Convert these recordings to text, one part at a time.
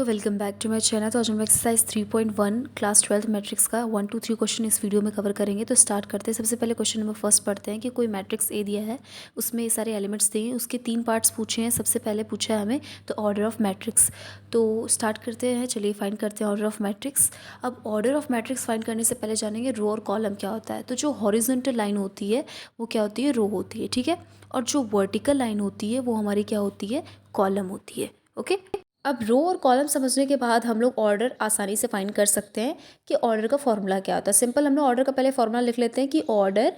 So welcome back to my channel. तो आज हम एक्सरसाइज 3.1 क्लास 12 मैट्रिक्स का 1 2 3 क्वेश्चन इस वीडियो में कवर करेंगे। तो स्टार्ट करते हैं। सबसे पहले क्वेश्चन नंबर फर्स्ट पढ़ते हैं कि कोई मैट्रिक्स ए दिया है, उसमें ये सारे एलिमेंट्स दिए हैं, उसके 3 पार्ट्स पूछे हैं। सबसे पहले पूछा है हमें तो ऑर्डर ऑफ मैट्रिक्स। तो स्टार्ट करते हैं, चलिए फाइंड करते हैं ऑर्डर ऑफ मैट्रिक्स। अब ऑर्डर ऑफ मैट्रिक्स फाइंड करने से पहले जानेंगे रो और कॉलम क्या होता है। तो जो हॉरिजॉन्टल लाइन होती है वो क्या होती है, रो होती है, ठीक है। और जो वर्टिकल लाइन होती है वो हमारी क्या होती है, कॉलम होती है। ओके, अब रो और कॉलम समझने के बाद हम लोग ऑर्डर आसानी से फाइंड कर सकते हैं कि ऑर्डर का फॉर्मूला क्या होता है। सिंपल, हम लोग ऑर्डर का पहले फॉर्मूला लिख लेते हैं कि order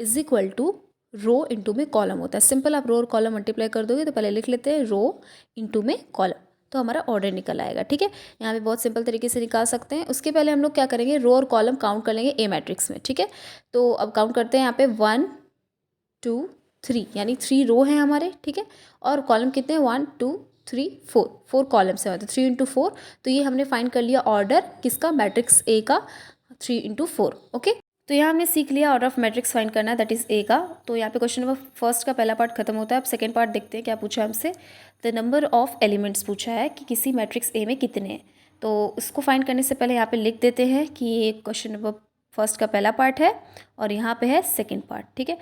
is equal to row into में कॉलम होता है। सिंपल, आप रो और कॉलम मल्टीप्लाई कर दोगे तो पहले लिख लेते हैं रो इंटू में कॉलम, तो हमारा ऑर्डर निकल आएगा, ठीक है। यहाँ पे बहुत सिंपल तरीके से निकाल सकते हैं। उसके पहले हम लोग क्या करेंगे, रो और कॉलम काउंट कर लेंगे ए मैट्रिक्स में, ठीक है। तो अब काउंट करते हैं यहाँ पे 1 2 3, यानी 3 रो हैं हमारे, ठीक है। और कॉलम कितने हैं, 1 2 3 4 कॉलम्स हैं, मतलब 3 इंटू 4। तो ये हमने फाइंड कर लिया ऑर्डर किसका, मैट्रिक्स ए का, 3 इंटू 4। ओके, तो यहाँ हमने सीख लिया ऑर्डर ऑफ मैट्रिक्स फाइंड करना है, दैट इज ए का। तो यहाँ पे क्वेश्चन नंबर फर्स्ट का पहला पार्ट खत्म होता है। अब सेकंड पार्ट देखते हैं क्या पूछा है हमसे। द नंबर ऑफ एलिमेंट्स पूछा है कि किसी मैट्रिक्स ए में कितने हैं। तो इसको फाइंड करने से पहले यहाँ पे लिख देते हैं कि ये क्वेश्चन नंबर फर्स्ट का पहला पार्ट है और यहाँ पे है सेकेंड पार्ट, ठीक है।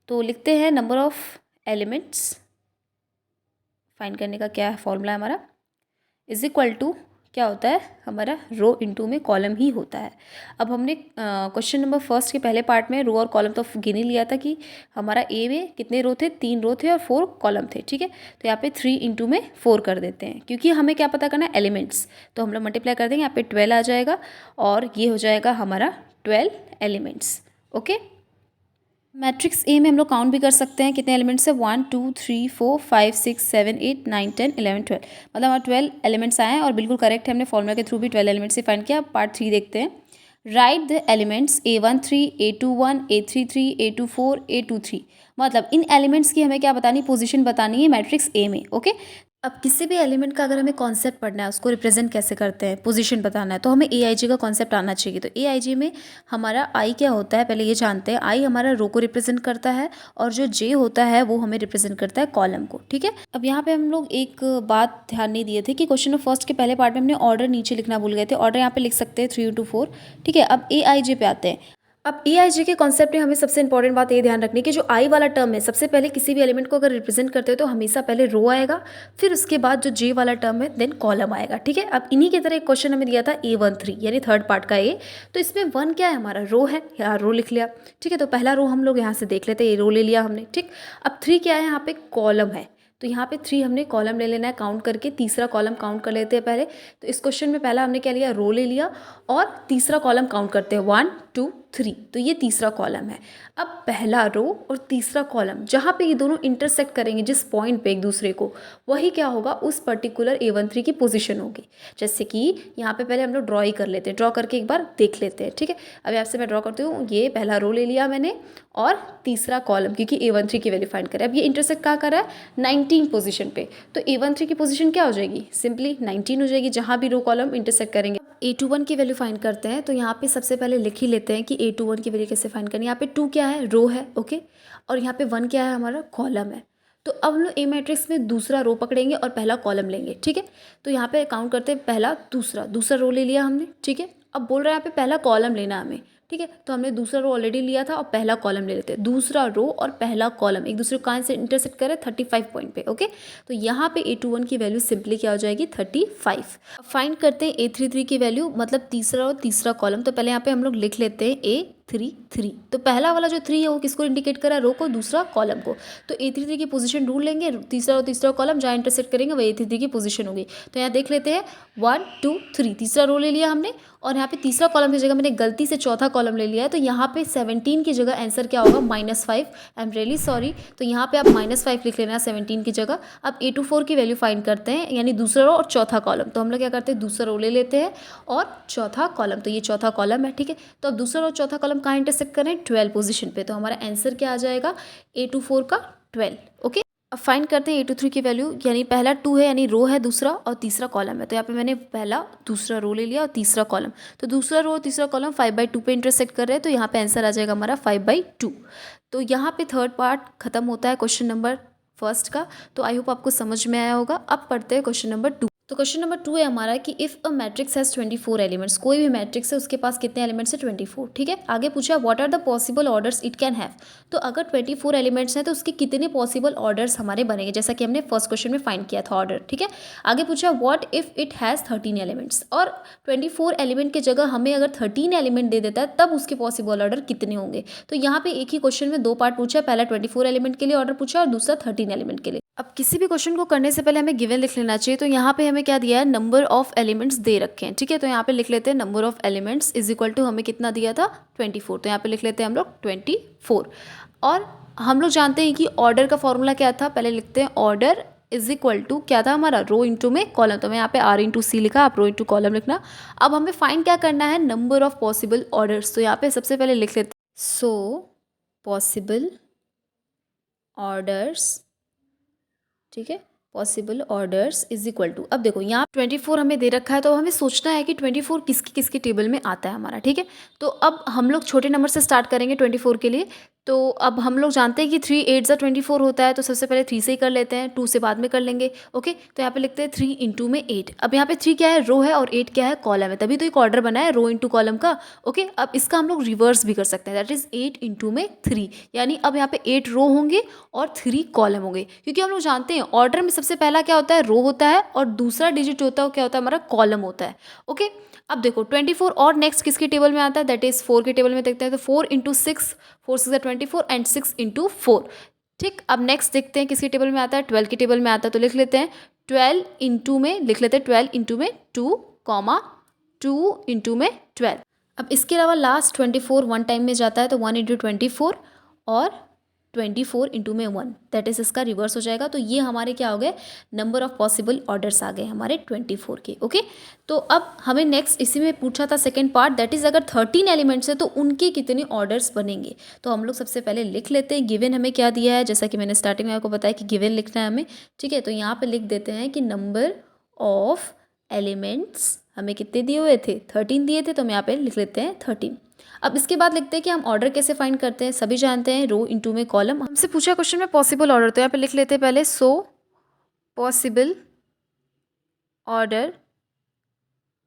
तो लिखते हैं नंबर ऑफ एलिमेंट्स, फाइंड करने का क्या फॉर्मूला है हमारा, इज इक्वल टू क्या होता है हमारा, रो इंटू में कॉलम ही होता है। अब हमने क्वेश्चन नंबर फर्स्ट के पहले पार्ट में रो और कॉलम तो गिन ही लिया था कि हमारा ए में कितने रो थे, 3 रो थे और 4 कॉलम थे, ठीक है। तो यहाँ पे 3 इंटू में 4 कर देते हैं, क्योंकि हमें क्या पता करना है, एलिमेंट्स। तो हम लोग मल्टीप्लाई कर देंगे, यहाँ पे 12 आ जाएगा और ये हो जाएगा हमारा 12 एलिमेंट्स। ओके, मैट्रिक्स ए में हम लोग काउंट भी कर सकते हैं कितने एलिमेंट्स है, 1 2 3 4 5 6 7 8 9 10 11 12, मतलब हमारे 12 एलिमेंट्स आए हैं और बिल्कुल करेक्ट है। हमने फॉर्मूला के थ्रू भी 12 एलिमेंट्स से फाइंड किया। पार्ट 3 देखते हैं। Right the elements A13 A21 A33 A24 A23, मतलब इन एलिमेंट्स की हमें क्या बतानी, पोजीशन बतानी है मैट्रिक्स ए में। ओके, अब किसी भी एलिमेंट का अगर हमें कॉन्सेप्ट पढ़ना है, उसको रिप्रेजेंट कैसे करते हैं, पोजीशन बताना है, तो हमें ए आई जी का कॉन्सेप्ट आना चाहिए। तो ए आई जी में हमारा आई क्या होता है, पहले ये जानते हैं। आई हमारा रो को रिप्रेजेंट करता है और जो जे होता है वो हमें रिप्रेजेंट करता है कॉलम को, ठीक है। अब यहाँ पे हम लोग एक बात ध्यान नहीं दिए थे कि क्वेश्चन ऑफ फर्स्ट के पहले पार्ट में हमने ऑर्डर नीचे लिखना भूल गए थे। ऑर्डर यहाँ पे लिख सकते हैं 3 इंटू 4, ठीक है। अब ए आई जे पे आते हैं। अब ए आई जी के कॉन्सेप्ट में हमें सबसे इंपॉर्टेंट बात ये ध्यान रखनी है कि जो आई वाला टर्म है, सबसे पहले किसी भी एलिमेंट को अगर रिप्रेजेंट करते हो तो हमेशा पहले रो आएगा, फिर उसके बाद जो जे वाला टर्म है देन कॉलम आएगा, ठीक है। अब इन्हीं की तरह एक क्वेश्चन हमें दिया था A13, यानी थर्ड पार्ट का ए। तो इसमें 1 क्या है हमारा, रो है, यहाँ रो लिख लिया, ठीक है। तो पहला रो हम लोग यहाँ से देख लेते हैं, ये रो ले लिया हमने, ठीक। अब 3 क्या है, यहाँ पे कॉलम है, तो यहाँ पे 3 हमने कॉलम ले लेना है काउंट करके। तीसरा कॉलम काउंट कर लेते हैं पहले। तो इस क्वेश्चन में पहला हमने क्या लिया, रो ले लिया और तीसरा कॉलम काउंट करते हैं, 1 2 3, तो ये तीसरा कॉलम है। अब पहला रो और तीसरा कॉलम जहाँ पे ये दोनों इंटरसेक्ट करेंगे, जिस पॉइंट पे एक दूसरे को, वही क्या होगा, उस पर्टिकुलर A13 की पोजीशन होगी। जैसे कि यहाँ पे पहले हम लोग ड्रॉ ही कर लेते हैं, ड्रॉ करके एक बार देख लेते हैं, ठीक है। अब यहाँ से मैं ड्रॉ करती हूँ, ये पहला रो ले लिया मैंने और तीसरा कॉलम, क्योंकि A13 की वैल्यू फाइंड करें। अब ये इंटरसेक्ट कहाँ कर रहा है, 19 पोजीशन पे। तो A13 की पोजीशन क्या हो जाएगी, सिंपली 19 हो जाएगी, जहाँ भी रो कॉलम इंटरसेक्ट करेंगे। A21 की वैल्यू फाइंड करते हैं। तो यहाँ पे सबसे पहले लिख ही लेते हैं कि A21 की वैल्यू कैसे फाइंड करनी है। यहाँ पे 2 क्या है, रो है, ओके। और यहाँ पे 1 क्या है, हमारा कॉलम है। तो अब हम लोग ए मैट्रिक्स में दूसरा रो पकड़ेंगे और पहला कॉलम लेंगे, ठीक है। तो यहाँ पे काउंट करते हैं, पहला दूसरा रो ले लिया हमने, ठीक है। अब बोल रहा है यहाँ पे पहला कॉलम लेना हमें, ठीक है। तो हमने दूसरा रो ऑलरेडी लिया था और पहला कॉलम ले लेते हैं। दूसरा रो और पहला कॉलम एक दूसरे को कहाँ से इंटरसेक्ट करे, 35 पॉइंट पे, ओके। तो यहाँ पे A21 की वैल्यू सिंपली क्या हो जाएगी, 35। अब फाइंड करते हैं A33 की वैल्यू, मतलब तीसरा और तीसरा कॉलम। तो पहले यहाँ पे हम लोग लिख लेते हैं A33। तो पहला वाला जो 3 है वो किसको इंडिकेट कर रहा है, रो को, दूसरा कॉलम को। तो A33 की पोजीशन ढूंढ लेंगे, तीसरा और तीसरा कॉलम जहाँ इंटरसेक्ट करेंगे वही A33 की पोजीशन होगी। तो यहाँ देख लेते हैं 1 2 3, तीसरा रो ले लिया हमने और यहाँ पे तीसरा कॉलम की जगह मैंने गलती से चौथा कॉलम ले लिया है। तो यहाँ पे 17 की जगह आंसर क्या होगा, -5। I am really sorry. तो यहाँ पे आप -5 लिख लेना 17 की जगह। अब A24 की वैल्यू फाइंड करते हैं, यानी दूसरा रो और चौथा कॉलम। तो हम लोग क्या करते हैं, दूसरा रो ले लेते हैं और चौथा कॉलम। तो ये चौथा कॉलम है, ठीक है। तो अब दूसरा और चौथा कॉलम कहाँ इंटरसेक्ट करें, 12 पोजीशन पे। तो हमारा आंसर क्या आ जाएगा, A24 का 12, ओके। अब फाइंड करते हैं A23 की वैल्यू, यानी पहला 2 है, यानी रो है दूसरा और तीसरा कॉलम है। तो यहाँ पे मैंने पहला दूसरा रो ले लिया और तीसरा कॉलम। तो दूसरा रो और तीसरा कॉलम 5/2 पे इंटरसेक्ट कर रहे हैं। तो यहाँ पे आंसर आ जाएगा हमारा 5/2। तो यहाँ पे थर्ड पार्ट खत्म होता है क्वेश्चन नंबर फर्स्ट का। तो आई होप आपको समझ में आया होगा। अब पढ़ते हैं क्वेश्चन नंबर 2। तो क्वेश्चन नंबर 2 है हमारा कि if a matrix has 24 elements, कोई भी मैट्रिक्स है उसके पास कितने एलिमेंट्स है 24, ठीक है। आगे पूछा what are the possible orders it can have. तो अगर 24 एलिमेंट्स हैं तो उसके कितने पॉसिबल ऑर्डर्स हमारे बनेंगे, जैसा कि हमने फर्स्ट क्वेश्चन में फाइंड किया था ऑर्डर, ठीक है। आगे पूछा what if it has 13 elements, और 24 एलिमेंट की जगह हमें अगर 13 एलिमेंट दे देता है तब उसके पॉसिबल ऑर्डर कितने होंगे। तो यहाँ पे एक ही क्वेश्चन में 2 पार्ट पूछा, पहला 24 एलिमेंट के लिए ऑर्डर पूछा और दूसरा 13 एलिमेंट के लिए। अब किसी भी क्वेश्चन को करने से पहले हमें गिवन लिख लेना चाहिए। तो यहाँ पे हमें क्या दिया है, नंबर ऑफ एलिमेंट्स दे रखे हैं, ठीक है। तो यहाँ पे लिख लेते हैं number of elements is equal to हमें कितना दिया था 24, तो यहाँ पे लिख लेते हैं हम लोग 24। और हम लोग जानते हैं कि ऑर्डर का फॉर्मूला क्या था, पहले लिखते हैं ऑर्डर इज इक्वल टू क्या था हमारा, रो इंटू में कॉलम। तो मैं यहाँ पे आर इंटू सी लिखा, आप रो इंटू कॉलम लिखना। अब हमें फाइंड क्या करना है, नंबर ऑफ पॉसिबल ऑर्डर्स। तो यहाँ पे सबसे पहले लिख लेते हैं सो पॉसिबल ऑर्डर्स, ठीक है, possible orders is equal to. अब देखो यहाँ 24 हमें दे रखा है, तो हमें सोचना है कि 24 किसकी किसकी टेबल में आता है हमारा, ठीक है। तो अब हम लोग छोटे नंबर से स्टार्ट करेंगे 24 के लिए। तो अब हम लोग जानते हैं कि 3 8 24 होता है, तो सबसे पहले 3 से ही कर लेते हैं, 2 से बाद में कर लेंगे, ओके। तो यहाँ पे लिखते हैं 3 इंटू में 8। अब यहाँ पे 3 क्या है, रो है, और 8 क्या है, कॉलम है, तभी तो एक ऑर्डर बना है रो इंटू कॉलम का, ओके। अब इसका हम लोग रिवर्स भी कर सकते हैं, दैट इज 8 इंटू में 3, यानी अब यहाँ पे 8 रो होंगे और 3 कॉलम होंगे, क्योंकि हम लोग जानते हैं ऑर्डर में सबसे पहला क्या होता है, रो होता है, और दूसरा डिजिट होता है क्या होता है हमारा, कॉलम होता है, ओके। अब देखो 24 और नेक्स्ट किसकी टेबल में आता है, दैट इज 4 की टेबल में देखते हैं। तो 4 इंटू 6, 4 6 24 एंड 6 इंटू 4, ठीक। अब नेक्स्ट देखते हैं किसकी टेबल में आता है, 12 की टेबल में आता है। तो लिख लेते हैं 12 इंटू में, लिख लेते हैं 12 इंटू में 2, 2 इंटू में 12। अब इसके अलावा लास्ट 24 वन टाइम में जाता है, तो 1 इंटू 24 और 24 इंटू में 1, दैट इज इसका रिवर्स हो जाएगा। तो ये हमारे क्या हो गए, नंबर ऑफ पॉसिबल ऑर्डर्स आ गए हमारे 24 के, ओके। तो अब हमें नेक्स्ट इसी में पूछा था सेकंड पार्ट, दैट इज अगर 13 एलिमेंट्स है तो उनके कितने ऑर्डर्स बनेंगे। तो हम लोग सबसे पहले लिख लेते हैं गिवन हमें क्या दिया है, जैसा कि मैंने स्टार्टिंग में आपको बताया कि गिवन लिखना है हमें, ठीक है। तो यहाँ पे लिख देते हैं कि नंबर ऑफ एलिमेंट्स हमें कितने दिए हुए थे, 13 दिए थे, तो हम यहाँ पे लिख लेते हैं 13। अब इसके बाद लिखते हैं कि हम ऑर्डर कैसे फाइंड करते हैं, सभी जानते हैं रो इंटू में कॉलम। हमसे पूछा क्वेश्चन में पॉसिबल ऑर्डर, तो यहाँ पे लिख लेते हैं पहले so possible order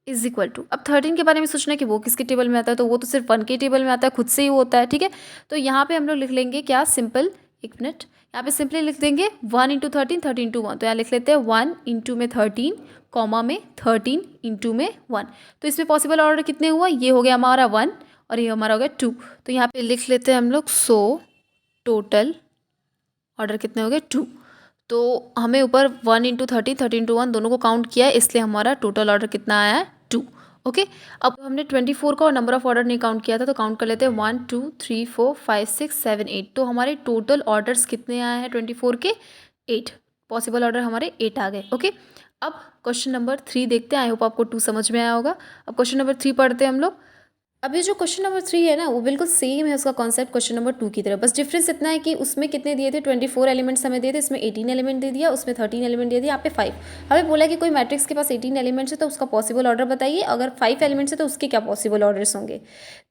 is equal to. अब 13 के बारे में सोचना है कि वो किसके टेबल में आता है, तो वो तो सिर्फ 1 के टेबल में आता है, खुद से ही वो होता है, ठीक है। तो यहाँ पे हम लोग लिख लेंगे क्या, सिंपल, एक मिनट, यहाँ पे सिंपली लिख देंगे 1 इंटू 13, 13 इंटू 1। तो यहाँ लिख लेते हैं 1 इंटू में 13, कॉमा में 13 इंटू में 1। तो इसमें पॉसिबल ऑर्डर कितने हुआ, ये हो गया हमारा 1 और ये हमारा हो गया 2। तो यहाँ पे लिख लेते हैं हम लोग सो टोटल ऑर्डर कितने हो गए 2। तो हमें ऊपर 1 इंटू 13, 13 इंटू 1 दोनों को काउंट किया है, इसलिए हमारा टोटल ऑर्डर कितना आया है 2, ओके। अब हमने 24 का और नंबर ऑफ ऑर्डर नहीं काउंट किया था, तो काउंट कर लेते हैं 1 2 3 4 5 6 7 8। तो हमारे टोटल ऑर्डर्स कितने आए हैं 24 के, 8, पॉसिबल ऑर्डर हमारे 8 आ गए, ओके। अब क्वेश्चन नंबर 3 देखते हैं, आई होप आपको 2 समझ में आया होगा। अब क्वेश्चन नंबर 3 पढ़ते हैं हम लोग। अब ये जो क्वेश्चन नंबर 3 है ना, वो बिल्कुल सेम है उसका कॉन्सेप्ट क्वेश्चन नंबर 2 की तरह, बस डिफरेंस इतना है कि उसमें कितने दिए थे, 24 एलिमेंट्स हमें दिए थे, इसमें 18 एलिमेंट दे दिया, उसमें 13 एलिमेंट दे दिया, यहाँ पे 5। हमें बोला कि कोई मैट्रिक्स के पास 18 एलिमेंट्स है तो उसका पॉसिबल ऑर्डर बताइए, अगर 5 एलिमेंट्स है तो उसके क्या पॉसिबल ऑर्डर्स होंगे।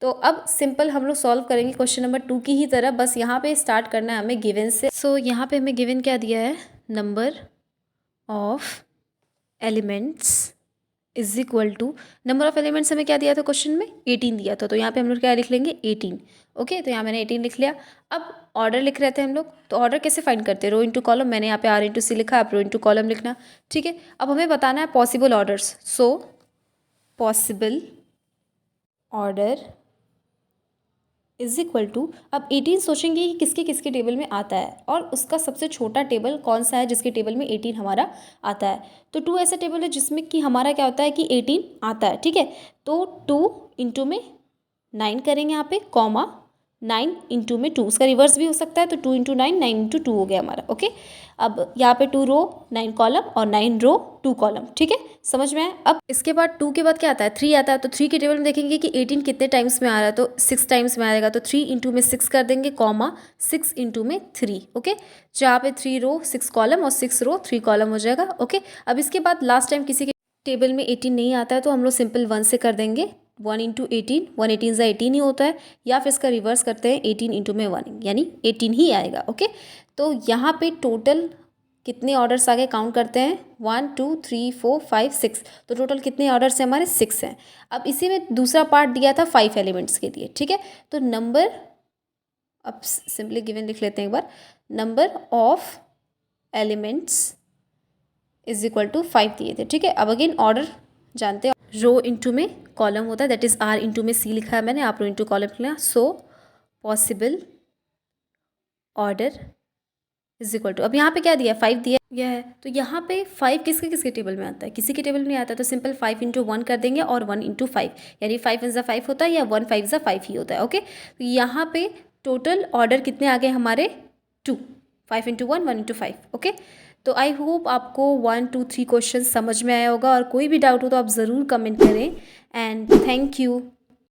तो अब सिंपल हम लोग सॉल्व करेंगे क्वेश्चन नंबर 2 की ही तरह, बस यहाँ पे स्टार्ट करना है हमें गिवन से। सो यहाँ पे हमें गिवन क्या दिया है, number of elements is equal to, number of elements हमें क्या दिया था क्वेश्चन में, 18 दिया था, तो यहाँ पे हम लोग क्या लिख लेंगे 18, ओके। तो यहाँ मैंने 18 लिख लिया। अब ऑर्डर लिख रहे थे हम लोग, तो ऑर्डर कैसे फाइंड करते हैं, रो इंटू कॉलम, मैंने यहाँ पे आर इंटू सी लिखा, आप रो इंटू कॉलम लिखना, ठीक है। अब हमें बताना है possible orders, so possible order is equal to, अब 18 सोचेंगे कि किसके किसके टेबल में आता है, और उसका सबसे छोटा टेबल कौन सा है जिसके टेबल में 18 हमारा आता है। तो 2 ऐसा टेबल है जिसमें कि हमारा क्या होता है कि 18 आता है, ठीक है। तो 2 इंटू में 9 करेंगे यहाँ पे, कॉमा 9 इंटू में 2, उसका रिवर्स भी हो सकता है, तो 2 इंटू 9, 9 इंटू 2 हो गया हमारा, ओके। अब यहाँ पे 2 रो 9 कॉलम और 9 रो 2 कॉलम, ठीक है, समझ में आया। अब इसके बाद 2 के बाद क्या आता है, 3 आता है, तो 3 के टेबल में देखेंगे कि 18 कितने टाइम्स में आ रहा है, तो 6 टाइम्स में आएगा, तो 3 इंटू में 6 कर देंगे, कॉमा 6 इंटू में 3, ओके। जहाँ पे 3 रो 6 कॉलम और 6 रो 3 कॉलम हो जाएगा, ओके। अब इसके बाद लास्ट टाइम किसी के टेबल में 18 नहीं आता है, तो हम लोग सिंपल 1 से कर देंगे, 1 इंटू 18, 1 18 ज़ा 18 ही होता है, या फिर इसका रिवर्स करते हैं 18 इंटू में 1, यानी 18 ही आएगा, ओके। तो यहाँ पे टोटल कितने ऑर्डर्स आगे काउंट करते हैं 1 2 3 4 5 6, तो टोटल कितने ऑर्डर्स हैं हमारे 6 हैं। अब इसी में दूसरा पार्ट दिया था 5 एलिमेंट्स के लिए, ठीक है। तो नंबर, अब सिंपली गिवन लिख लेते हैं एक बार, number of elements is equal to 5 दिए थे, ठीक है। अब अगेन ऑर्डर जानते हैं, रो इंटू में कॉलम होता है, दैट इज आर इंटू में सी लिखा है मैंने, आप रो इंटू कॉलम लिखना। So possible order is equal to, अब यहाँ पे क्या दिया है 5 दिया गया है, तो यहाँ पे 5 किसके किसके टेबल में आता है, किसी के टेबल में नहीं आता, तो सिंपल 5 इंटू 1 कर देंगे और 1 इंटू 5, यानी 5 इन ज़ा 5 होता है या 1 5 ज़ा 5 ही होता है, ओके। तो यहाँ पे टोटल ऑर्डर कितने आ गए हमारे 2, 5 इंटू 1 1 इंटू 5, ओके। तो आई होप आपको 1 2 3 क्वेश्चन समझ में आया होगा, और कोई भी डाउट हो तो आप ज़रूर कमेंट करें, एंड थैंक यू।